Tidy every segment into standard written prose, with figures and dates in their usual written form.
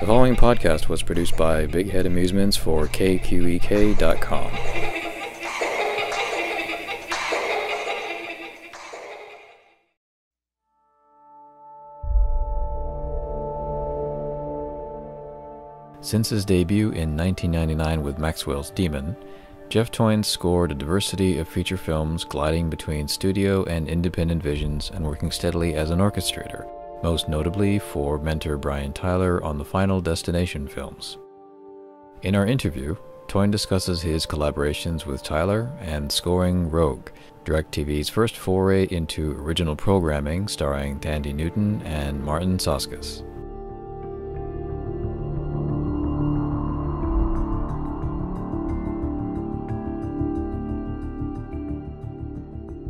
The following podcast was produced by Big Head Amusements for KQEK.com. Since his debut in 1999 with Maxwell's Demon, Jeff Toyne scored a diversity of feature films gliding between studio and independent visions and working steadily as an orchestrator, most notably for mentor Brian Tyler on the Final Destination films. In our interview, Toyne discusses his collaborations with Tyler and scoring Rogue, DirecTV's first foray into original programming starring Thandie Newton and Martin Soskis.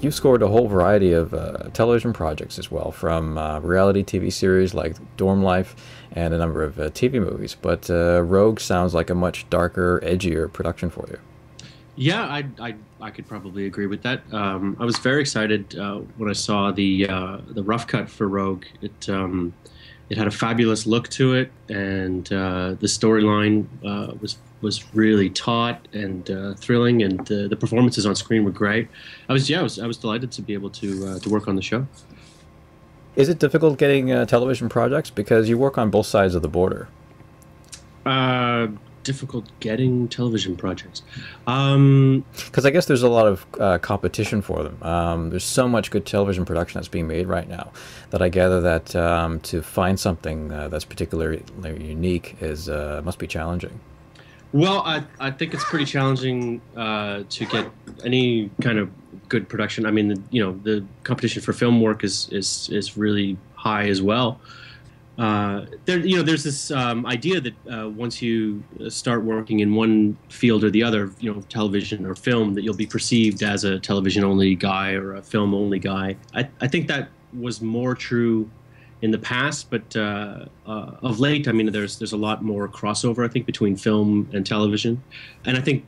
You've scored a whole variety of television projects as well, from reality TV series like Dorm Life and a number of TV movies, but Rogue sounds like a much darker, edgier production for you. Yeah, I could probably agree with that. I was very excited when I saw the rough cut for Rogue. It had a fabulous look to it, and the storyline was really taut and thrilling, and the performances on screen were great. I was delighted to be able to work on the show. Is it difficult getting television projects because you work on both sides of the border? Difficult getting television projects. Because I guess there's a lot of competition for them. There's so much good television production that's being made right now that I gather that to find something that's particularly unique must be challenging. Well, I think it's pretty challenging to get any kind of good production. I mean, the competition for film work is really high as well. There's this idea that once you start working in one field or the other, television or film, that you'll be perceived as a television-only guy or a film-only guy. I think that was more true in the past, but of late, I mean, there's a lot more crossover, I think, between film and television, and I think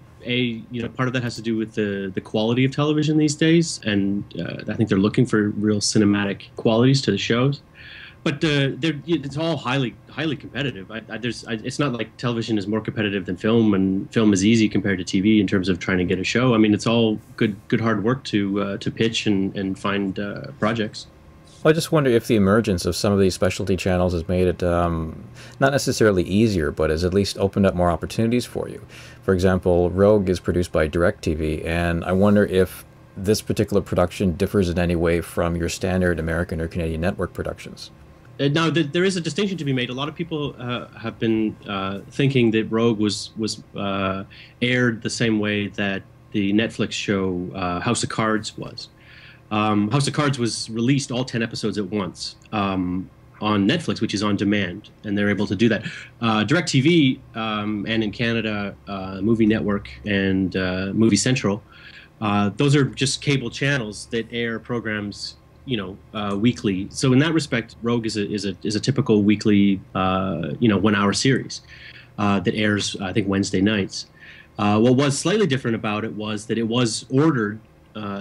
part of that has to do with the quality of television these days, and I think they're looking for real cinematic qualities to the shows. But it's all highly competitive. It's not like television is more competitive than film, and film is easy compared to TV in terms of trying to get a show. I mean, it's all good hard work to pitch and find projects. Well, I just wonder if the emergence of some of these specialty channels has made it not necessarily easier, but has at least opened up more opportunities for you. For example, Rogue is produced by DirecTV, and I wonder if this particular production differs in any way from your standard American or Canadian network productions. Now, there is a distinction to be made. A lot of people have been thinking that Rogue was aired the same way that the Netflix show House of Cards was. House of Cards was released all 10 episodes at once on Netflix, which is on demand, and they're able to do that. DirecTV and in Canada, Movie Network and Movie Central, those are just cable channels that air programs weekly. So in that respect, Rogue is a typical weekly 1 hour series that airs, I think, Wednesday nights. What was slightly different about it was that it was ordered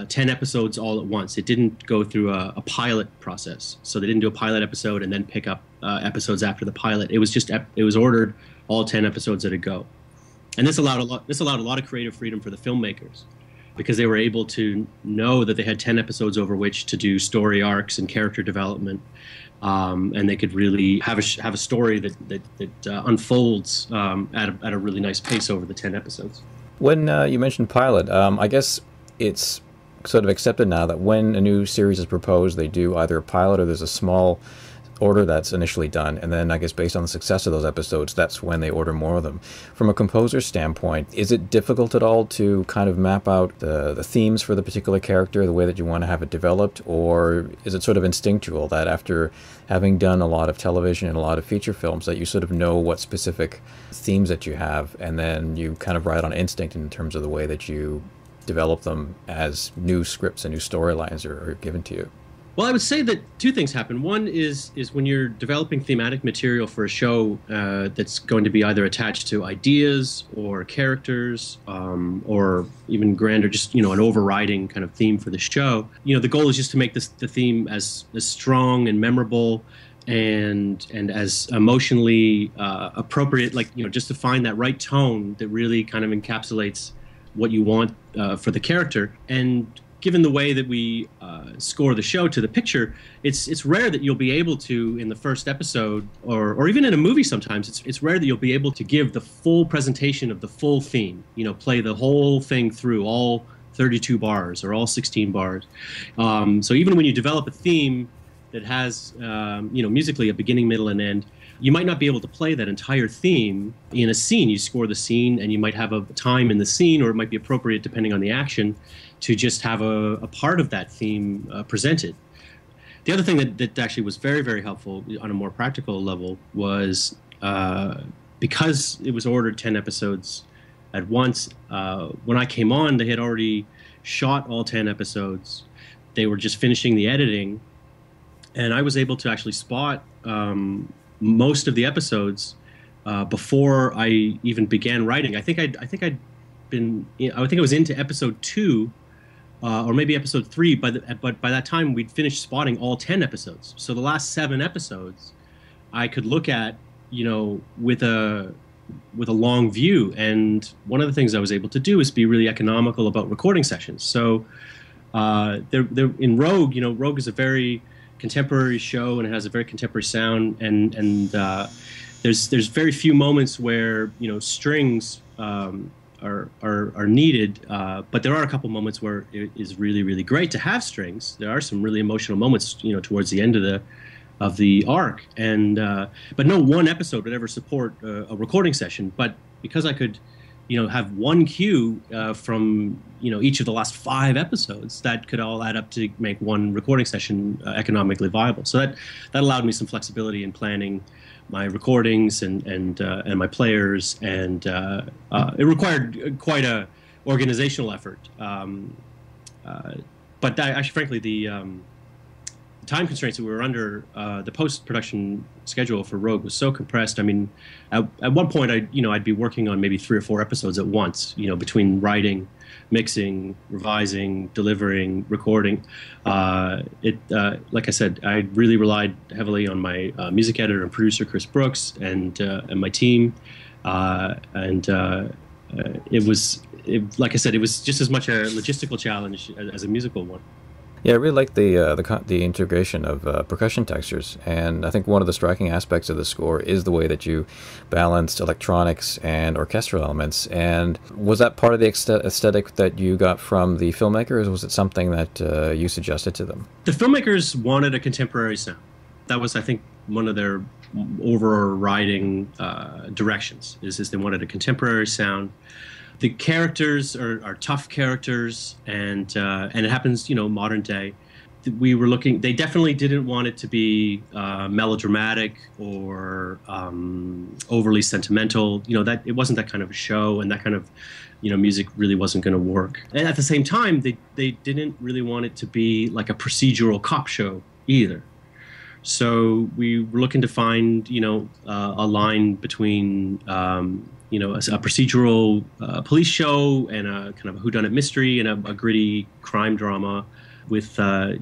10 episodes all at once. It didn't go through a pilot process. So they didn't do a pilot episode and then pick up episodes after the pilot. It was ordered all 10 episodes at a go. And this allowed a lot of creative freedom for the filmmakers, because they were able to know that they had 10 episodes over which to do story arcs and character development, and they could really have a story that unfolds at a really nice pace over the 10 episodes. When you mentioned pilot, I guess it's sort of accepted now that when a new series is proposed, they do either a pilot or there's a small order that's initially done, and then I guess based on the success of those episodes, that's when they order more of them. From a composer's standpoint, is it difficult at all to kind of map out the themes for the particular character, the way that you want to have it developed, or is it sort of instinctual that after having done a lot of television and a lot of feature films that you sort of know what specific themes that you have, and then you kind of ride on instinct in terms of the way that you develop them as new scripts and new storylines are given to you? Well, I would say that two things happen. One is when you're developing thematic material for a show that's going to be either attached to ideas or characters, or even grander, just an overriding kind of theme for the show. The goal is just to make the theme as strong and memorable and as emotionally appropriate, like, just to find that right tone that really kind of encapsulates what you want for the character. And given the way that we score the show to the picture, it's rare that you'll be able to, in the first episode, or even in a movie sometimes, it's rare that you'll be able to give the full presentation of the full theme, play the whole thing through, all 32 bars or all 16 bars. So even when you develop a theme that has, musically a beginning, middle, and end, you might not be able to play that entire theme in a scene. You score the scene, and you might have a time in the scene, or it might be appropriate, depending on the action, to just have a part of that theme presented. The other thing that actually was very, very helpful on a more practical level was because it was ordered 10 episodes at once, when I came on, they had already shot all 10 episodes. They were just finishing the editing, and I was able to actually spot most of the episodes before I even began writing. I think I was into episode 2 or maybe episode 3, but by that time we'd finished spotting all 10 episodes. So the last 7 episodes I could look at, with a long view. And one of the things I was able to do is be really economical about recording sessions. So in Rogue, Rogue is a very contemporary show, and it has a very contemporary sound, and there's very few moments where strings are needed, but there are a couple moments where it is really, really great to have strings. There are some really emotional moments, towards the end of the arc, and but no one episode would ever support a recording session. But because I could, have one cue from each of the last 5 episodes, that could all add up to make one recording session economically viable. So that allowed me some flexibility in planning my recordings and my players, and it required quite a organizational effort. But actually, frankly, the time constraints that we were under, the post-production schedule for Rogue was so compressed. I mean, at one point, I'd be working on maybe 3 or 4 episodes at once, between writing, mixing, revising, delivering, recording. Like I said, I really relied heavily on my music editor and producer, Chris Brooks, and my team. Like I said, it was just as much a logistical challenge as a musical one. Yeah, I really like the integration of percussion textures, and I think one of the striking aspects of the score is the way that you balanced electronics and orchestral elements. And was that part of the aesthetic that you got from the filmmakers, or was it something that you suggested to them? The filmmakers wanted a contemporary sound. That was, I think, one of their overriding directions, is they wanted a contemporary sound. The characters are tough characters, and it happens, modern day. We were looking. They definitely didn't want it to be melodramatic or overly sentimental. That it wasn't that kind of a show, and that kind of, music really wasn't going to work. And at the same time, they didn't really want it to be like a procedural cop show either. So we were looking to find, a line between a procedural police show and a kind of a whodunit mystery and a gritty crime drama with a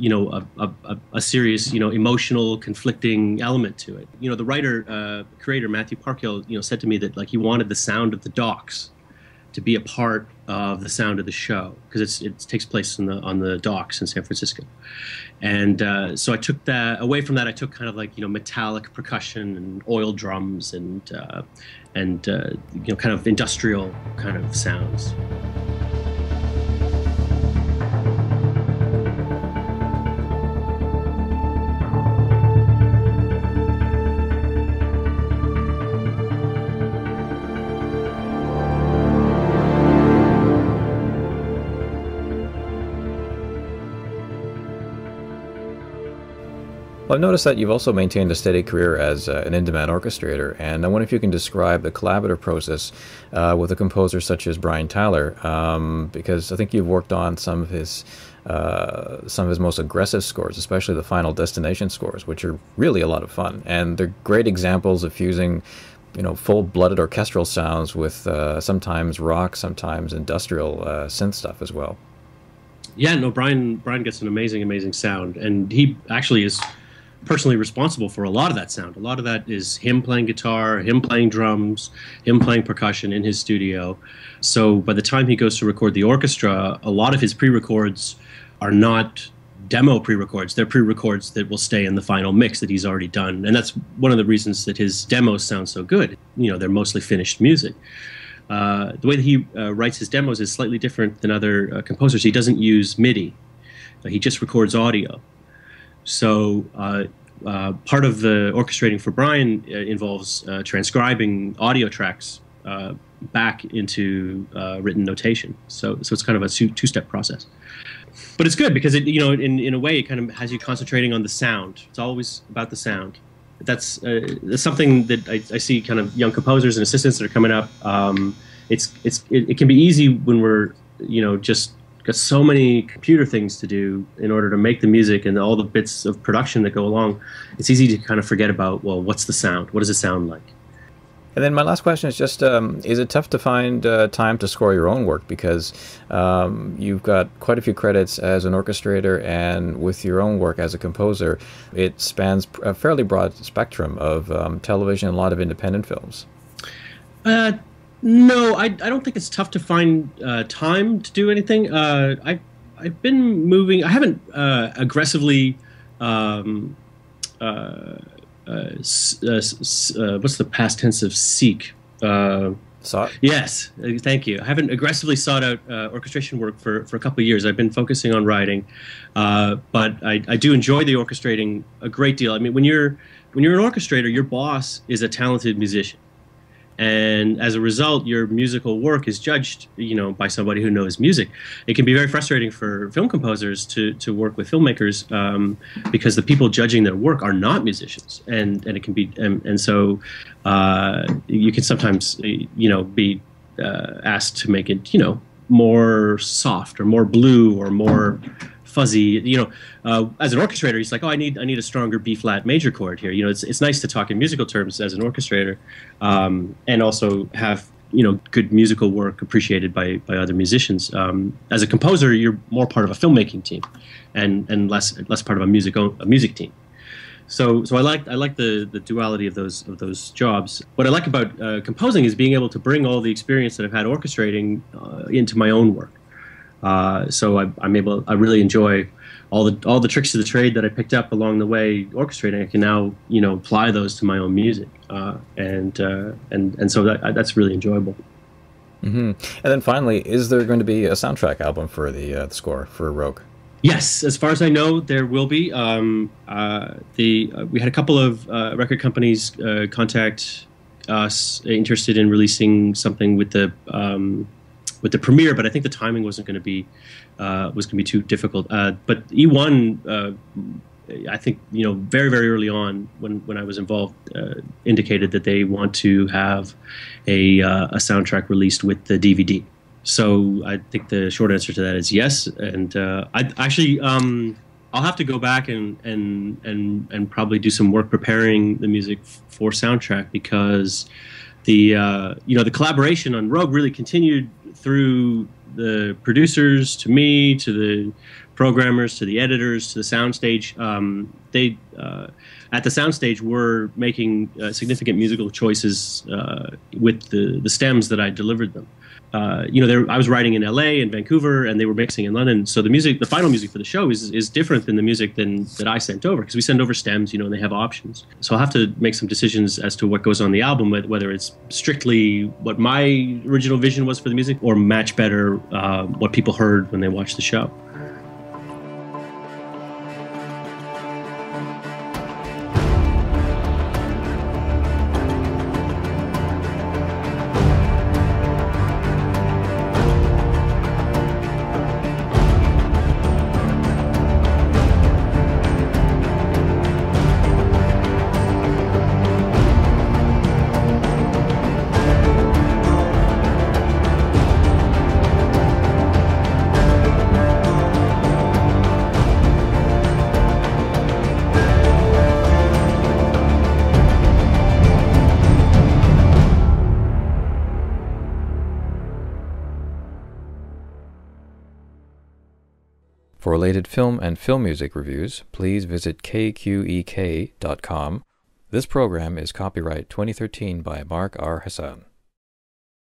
serious emotional conflicting element to it. The writer creator Matthew Parkhill said to me that, like, he wanted the sound of the docks to be a part of the sound of the show, because it takes place on the docks in San Francisco. And so I took that away from that. I took kind of like metallic percussion and oil drums and kind of industrial kind of sounds. Well, I've noticed that you've also maintained a steady career as an in-demand orchestrator, and I wonder if you can describe the collaborative process with a composer such as Brian Tyler, because I think you've worked on some of his most aggressive scores, especially the Final Destination scores, which are really a lot of fun, and they're great examples of fusing full-blooded orchestral sounds with sometimes rock, sometimes industrial synth stuff as well. Yeah, no, Brian gets an amazing sound, and he actually is personally responsible for a lot of that sound. A lot of that is him playing guitar, him playing drums, him playing percussion in his studio. So by the time he goes to record the orchestra, a lot of his pre-records are not demo pre-records. They're pre-records that will stay in the final mix that he's already done. And that's one of the reasons that his demos sound so good. You know, they're mostly finished music. The way that he writes his demos is slightly different than other composers. He doesn't use MIDI. He just records audio. So part of the orchestrating for Brian involves transcribing audio tracks back into written notation. So it's kind of a two-step process. But it's good because in a way it kind of has you concentrating on the sound. It's always about the sound. That's something that I see kind of young composers and assistants that are coming up. It can be easy when we're just got so many computer things to do in order to make the music and all the bits of production that go along. It's easy to kind of forget about, well, what's the sound? What does it sound like? And then my last question is just, is it tough to find time to score your own work? Because you've got quite a few credits as an orchestrator, and with your own work as a composer, it spans a fairly broad spectrum of television and a lot of independent films. No, I don't think it's tough to find time to do anything. I've been moving. I haven't aggressively. What's the past tense of seek? Sought? Yes, thank you. I haven't aggressively sought out orchestration work for a couple of years. I've been focusing on writing, but I do enjoy the orchestrating a great deal. I mean, when you're an orchestrator, your boss is a talented musician. And as a result, your musical work is judged, by somebody who knows music. It can be very frustrating for film composers to work with filmmakers because the people judging their work are not musicians, and it can be, and so you can sometimes, be asked to make it, more soft or more blue or more fuzzy. As an orchestrator, he's like, oh, I need a stronger B flat major chord here. It's nice to talk in musical terms as an orchestrator, and also have good musical work appreciated by other musicians. As a composer, you're more part of a filmmaking team, and less part of a music team. So I like the duality of those jobs. What I like about composing is being able to bring all the experience that I've had orchestrating into my own work. So I really enjoy all the tricks of the trade that I picked up along the way orchestrating. I can now apply those to my own music, and so that's really enjoyable. Mm-hmm. And then finally, is there going to be a soundtrack album for the score for Rogue? Yes, as far as I know, there will be. We had a couple of record companies contact us interested in releasing something with the premiere, but I think the timing wasn't going to be too difficult. But E1, I think very very early on when I was involved, indicated that they want to have a soundtrack released with the DVD. So I think the short answer to that is yes. And I actually I'll have to go back and probably do some work preparing the music for soundtrack, because the collaboration on Rogue really continued through the producers to me, to the programmers, to the editors, to the soundstage. They at the soundstage were making significant musical choices with the stems that I delivered them. I was writing in LA and Vancouver, and they were mixing in London. So the final music for the show is different than the music that I sent over, because we send over stems, and they have options. So I'll have to make some decisions as to what goes on the album, whether it's strictly what my original vision was for the music, or match better what people heard when they watched the show. related film and film music reviews, please visit KQEK.com. This program is copyright 2013 by Mark R. Hassan.